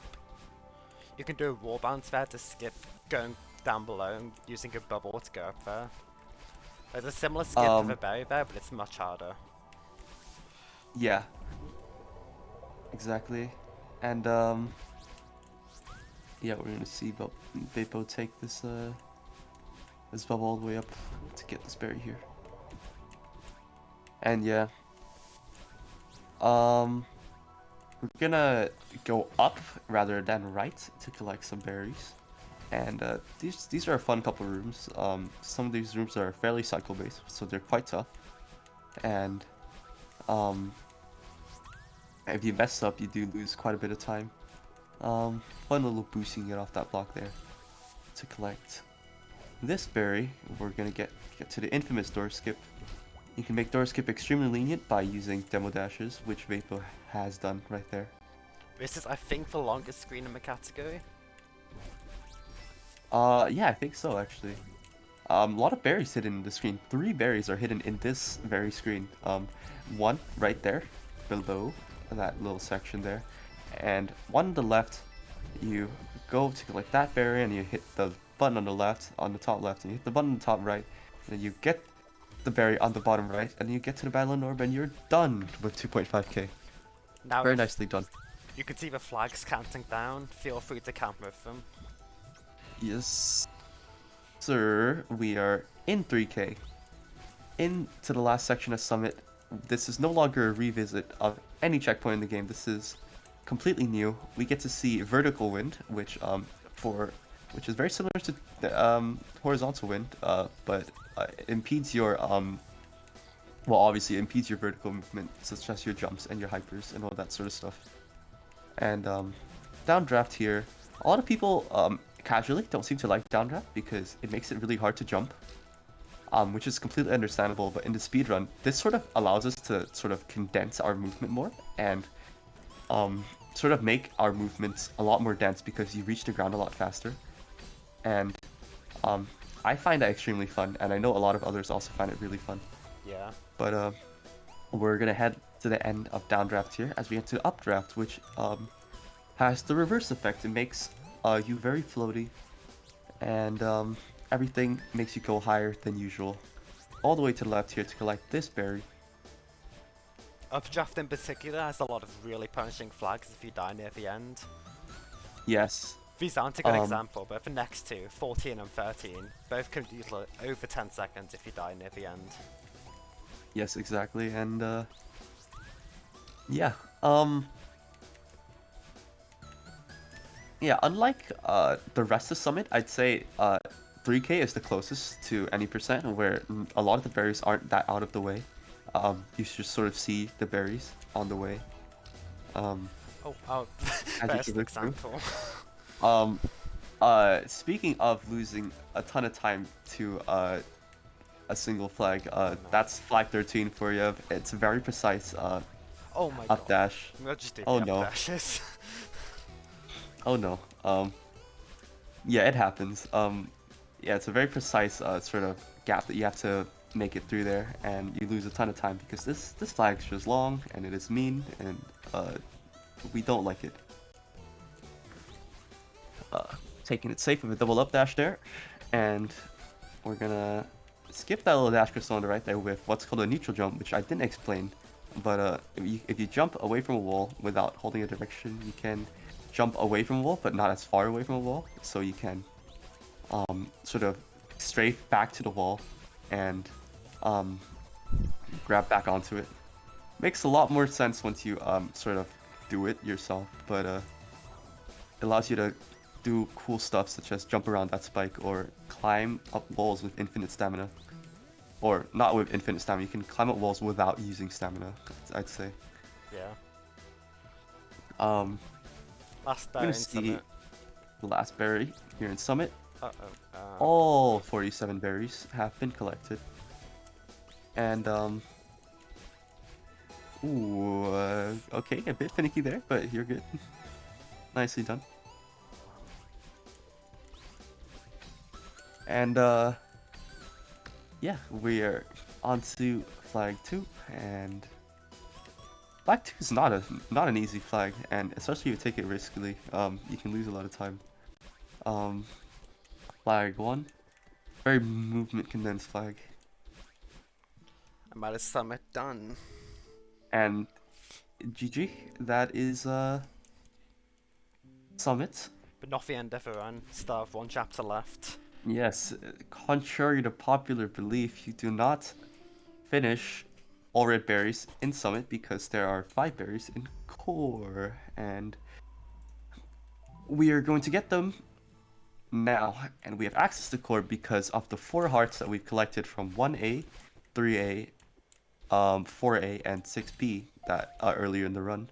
You can do a wall bounce there to skip going down below and using a bubble to go up there. There's a similar skip with a berry there, but it's much harder. yeah, exactly. And yeah, we're gonna see Vapo take this this bubble all the way up to get this berry here. And yeah, we're gonna go up rather than right to collect some berries. And these are a fun couple rooms. Some of these rooms are fairly cycle based, so they're quite tough. And um, if you mess up, you do lose quite a bit of time. Fun little boost you can get off that block there to collect this berry. We're gonna get to the infamous door skip. You can make door skip extremely lenient by using demo dashes, which Vapo has done right there. This is, I think, the longest screen in the category. Yeah, I think so actually. A lot of berries hidden in the screen. 3 berries are hidden in this very screen. One right there, below that little section there, and one on the left. You go to collect that berry, and you hit the button on the left, on the top left, and you hit the button on the top right, and then you get the berry on the bottom right, and you get to the Battle Orb, and you're done with 2.5k. Now, Very nicely done. you can see the flags counting down. Feel free to camp with them. Yes, sir. We are in 3k. Into the last section of Summit. This is no longer a revisit of any checkpoint in the game. This is completely new. We get to see vertical wind, which is very similar to the, horizontal wind, but impedes your well, obviously impedes your vertical movement, such as your jumps and your hypers and all that sort of stuff. And downdraft here, a lot of people casually don't seem to like downdraft because it makes it really hard to jump. Which is completely understandable, but in the speedrun, this sort of allows us to sort of condense our movement more and sort of make our movements a lot more dense because you reach the ground a lot faster. And I find that extremely fun, and I know a lot of others also find it really fun. Yeah. But we're gonna head to the end of downdraft here as we get to updraft, which has the reverse effect. It makes you very floaty, and everything makes you go higher than usual. All the way to the left here to collect this berry. Updraft in particular has a lot of really punishing flags if you die near the end. Yes. These aren't a good example, but the next two, 14 and 13, both can use like over 10 seconds if you die near the end. Yes, exactly, and yeah. Yeah, unlike the rest of Summit, I'd say 3K is the closest to any percent, where a lot of the berries aren't that out of the way. You should sort of see the berries on the way. Oh, there's an example. Speaking of losing a ton of time to a single flag, that's flag 13 for you. It's very precise Oh my up god. dash. I'm gonna just do Oh the no. up dashes. Oh no. Yeah, it happens. Yeah, it's a very precise sort of gap that you have to make it through there, and you lose a ton of time because this flag's just long and it is mean, and we don't like it. Taking it safe with a double up dash there, and we're gonna skip that little dash crystal on the right there with what's called a neutral jump, which I didn't explain. But if you jump away from a wall without holding a direction, you can jump away from a wall, but not as far away from a wall, so you can sort of strafe back to the wall and grab back onto it. Makes a lot more sense once you sort of do it yourself, but it allows you to do cool stuff such as jump around that spike or climb up walls with infinite stamina. Or not with infinite stamina, you can climb up walls without using stamina, I'd say. Yeah. Um, Last I'm berry gonna in see Summit. the last berry here in Summit. Uh-oh. All 47 berries have been collected. And Ooh, okay, a bit finicky there, but you're good. Nicely done. And yeah, we are on to flag 2, and flag 2 is not an easy flag, and especially if you take it riskily, you can lose a lot of time. Flag 1, very movement condensed flag, I'm at a summit done. and GG, that is summit. But not the end of the run. Still have one chapter left. Yes, contrary to popular belief, you do not finish all red berries in summit because there are 5 berries in core, and we are going to get them now, and we have access to core because of the 4 hearts that we've collected from 1A, 3A, 4A, and 6B that earlier in the run,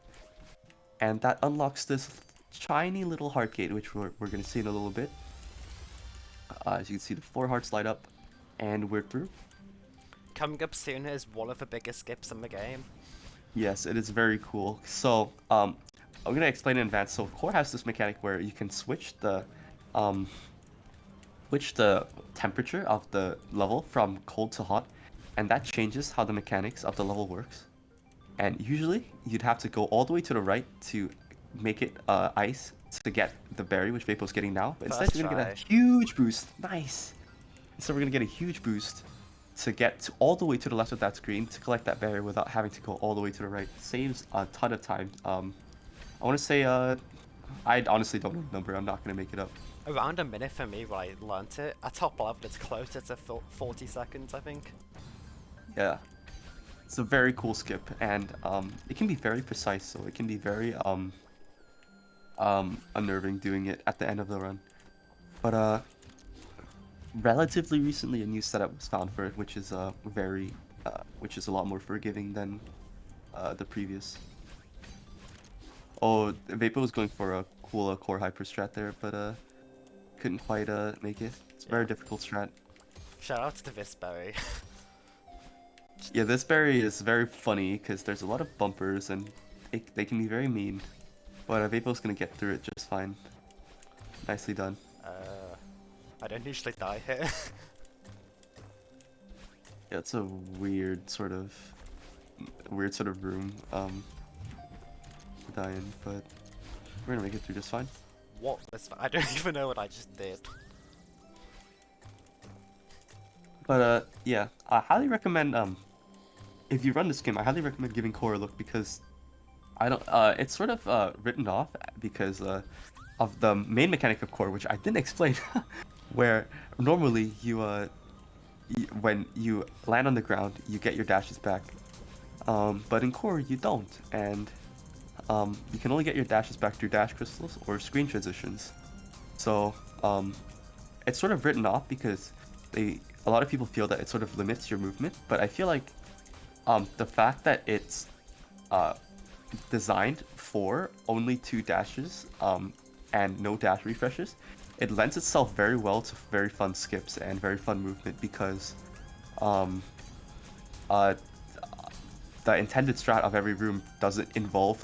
and that unlocks this tiny little heart gate, which we're going to see in a little bit. As you can see, the 4 hearts light up, and we're through. Coming up soon is one of the biggest skips in the game. Yes, it is very cool. So, I'm gonna explain in advance. So, core has this mechanic where you can um, switch the temperature of the level from cold to hot, and that changes how the mechanics of the level works. And usually, you'd have to go all the way to the right to make it ice to get the berry, which Vapo's getting now. But instead, First you're gonna try. get a huge boost. Nice. So we're gonna get a huge boost to get to all the way to the left of that screen to collect that berry without having to go all the way to the right. Saves a ton of time. I want to say I honestly don't know the number. I'm not gonna make it up. Around a minute for me when I learnt it. At top level, it's closer to 40 seconds, I think. Yeah, it's a very cool skip, and it can be very precise. So it can be very unnerving doing it at the end of the run. But relatively recently, a new setup was found for it, which is which is a lot more forgiving than the previous. Oh, Vapo was going for a cool core hyper strat there, but couldn't quite make it. It's a very difficult strat. Shout out to this berry. Yeah, this berry is very funny because there's a lot of bumpers and they can be very mean. But Vapo's gonna get through it just fine. Nicely done. I don't usually die here. Yeah, it's a weird sort of room to die in, but we're gonna make it through just fine. What was I don't even know what I just did. But yeah, I highly recommend if you run this game, I highly recommend giving core a look because I don't it's sort of written off because of the main mechanic of core, which I didn't explain, where normally when you land on the ground, you get your dashes back, but in core you don't, and you can only get your dashes back through dash crystals or screen transitions. So it's sort of written off because a lot of people feel that it sort of limits your movement, but I feel like the fact that it's designed for only 2 dashes and no dash refreshes, it lends itself very well to very fun skips and very fun movement because uh, the intended strat of every room doesn't involve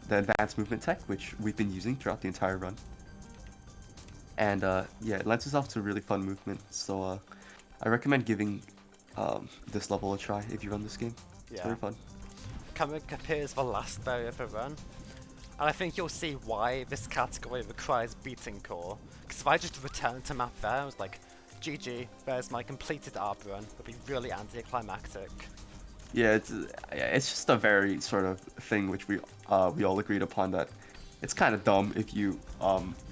the advanced movement tech, which we've been using throughout the entire run. And yeah, it lends itself to really fun movement, so I recommend giving this level a try if you run this game. It's very fun. Coming up here is the last berry of the run. And I think you'll see why this category requires beating core. Because if I just returned to map there, I was like, GG, there's my completed ARB run. It would be really anticlimactic. Yeah, it's just a very sort of thing which we all agreed upon that it's kind of dumb if you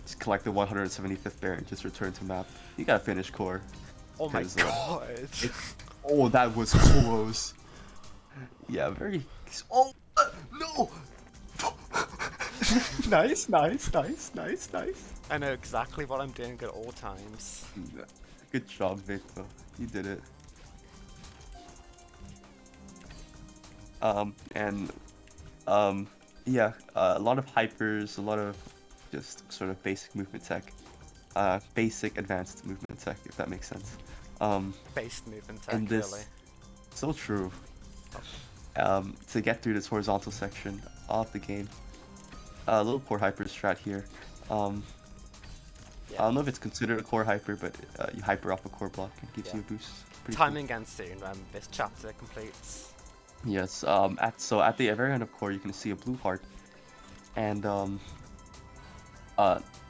just collect the 175th bear and just return to map. You gotta finish core. Oh my god! Oh, that was close. Yeah, very. Oh no! Nice. I know exactly what I'm doing at all times. Good job, Victor. You did it. And yeah, a lot of hypers, a lot of just sort of basic movement tech, basic advanced movement tech, if that makes sense. Based movement tech, And this, really. so true. to get through this horizontal section of the game. A little core hyper strat here. I Yeah. don't know if it's considered a core hyper, but you hyper off a core block and gives you a boost. Pretty cool. Timing ends soon when this chapter completes. Yes. At the very end of core, you can see a blue heart, and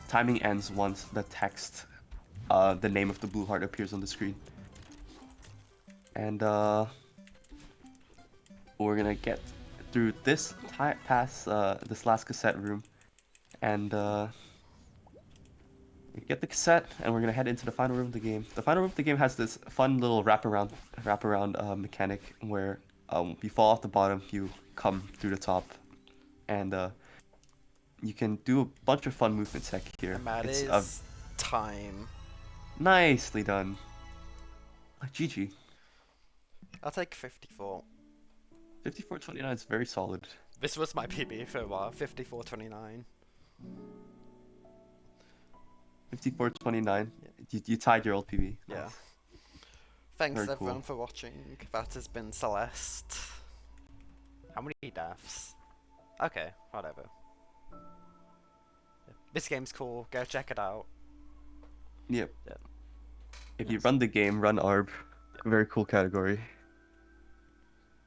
timing ends once the text, the name of the blue heart appears on the screen. And we're gonna get through this past this last cassette room, and we get the cassette, and we're gonna head into the final room of the game. The final room of the game has this fun little wraparound mechanic where you fall off the bottom, you come through the top, and you can do a bunch of fun movement tech here. And that It's is time. nicely done. GG. I'll take 54. 54:29 is very solid. This was my PB for a while, 54:29. 54:29. You tied your old PB. Yeah. Nice. Thanks Very everyone cool. for watching. That has been Celeste. How many deaths? Okay, whatever. This game's cool, go check it out. Yep. Yeah. If you run the game, run ARB. Very cool category.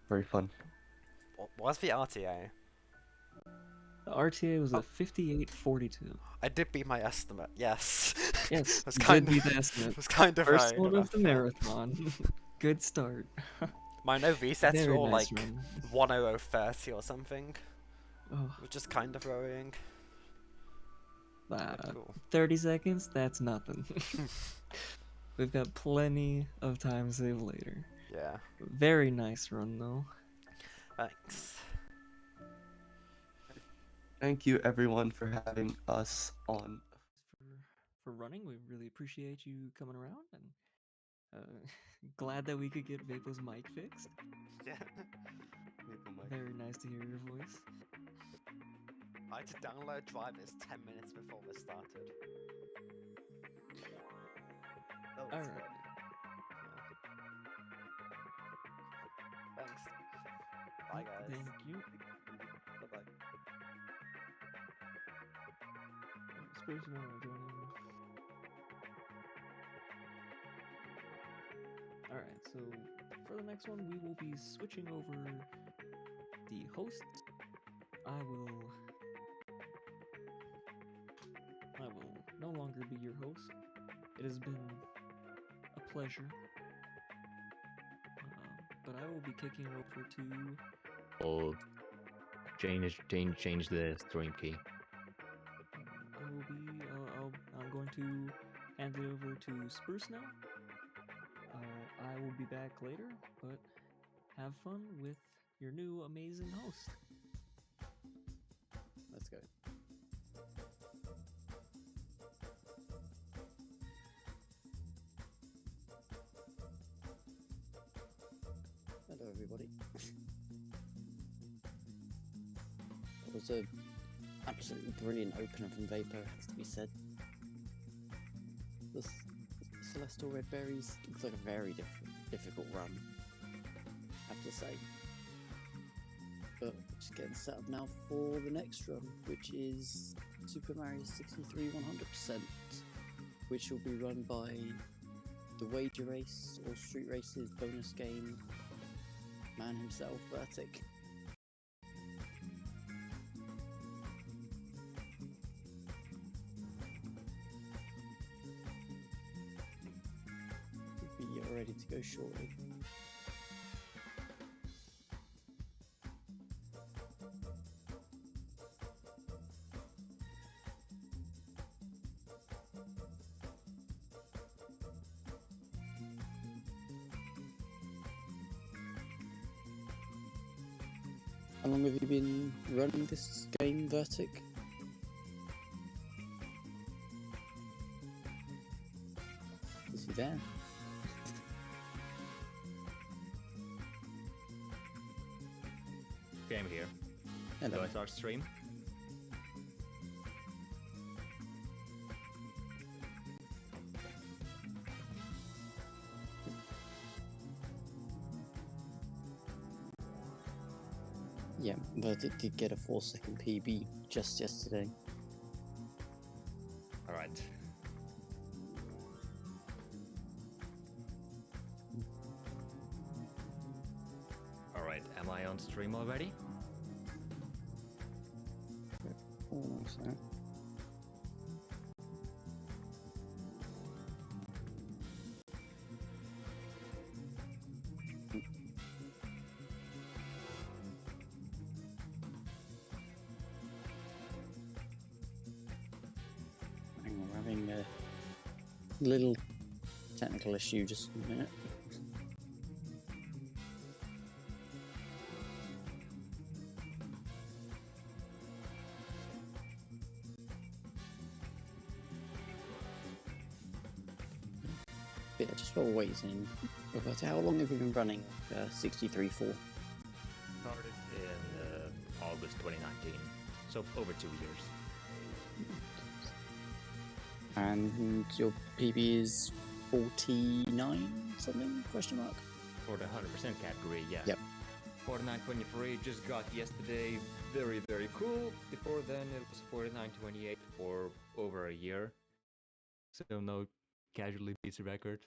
Very fun. What's the RTA? The RTA was a 58:42. I did beat my estimate, yes. Yes, was you kind did of, beat the estimate. was kind of First right. one of the marathon. Good start. My no resets Very were all nice like run. 10030 or something, Oh, which is kind of worrying. Cool. 30 seconds? That's nothing. We've got plenty of time save later. Yeah, Very nice run though. thanks. Thank you everyone for having us on. For running, we really appreciate you coming around, and glad that we could get Vapo's mic fixed. Yeah. Very nice to hear your voice. I had to download drivers 10 minutes before this started. Alright. Thanks. Bye guys. Thank you. Bye-bye. Spruce, you wanna join in? Alright, so for the next one, we will be switching over the hosts. I will no longer be your host. It has been a pleasure. But I will be kicking it over to... Or change the stream key. I'm going to hand it over to Spruce now. I will be back later, but have fun with your new amazing host. Let's go. Hello everybody. That was a absolutely brilliant opener from Vapo, has to be said. The Celestial Red Berries looks like a very difficult run, I have to say. But just getting set up now for the next run, which is Super Mario 63 100%, which will be run by the Wager Race or Street Races bonus game man himself, Vertic. We'll be ready to go shortly. How long have you been running this game, Vertic? Is he there? Okay, I'm here. Hello. Do I start stream? Yeah, but it did get a 4-second PB just yesterday. All right. All right. Am I on stream already? Almost there. Hang on, we're having a little technical issue just a minute. Yeah, just while we're waiting, Roberta, how long have you been running 63 for? Started in August 2019, so over 2 years. And your PB is 49 something? Question mark. For the 100% category, yeah. Yep. 49.23 just got yesterday. Very, very cool. Before then, it was 49.28 for over a year. So no casually beats the record.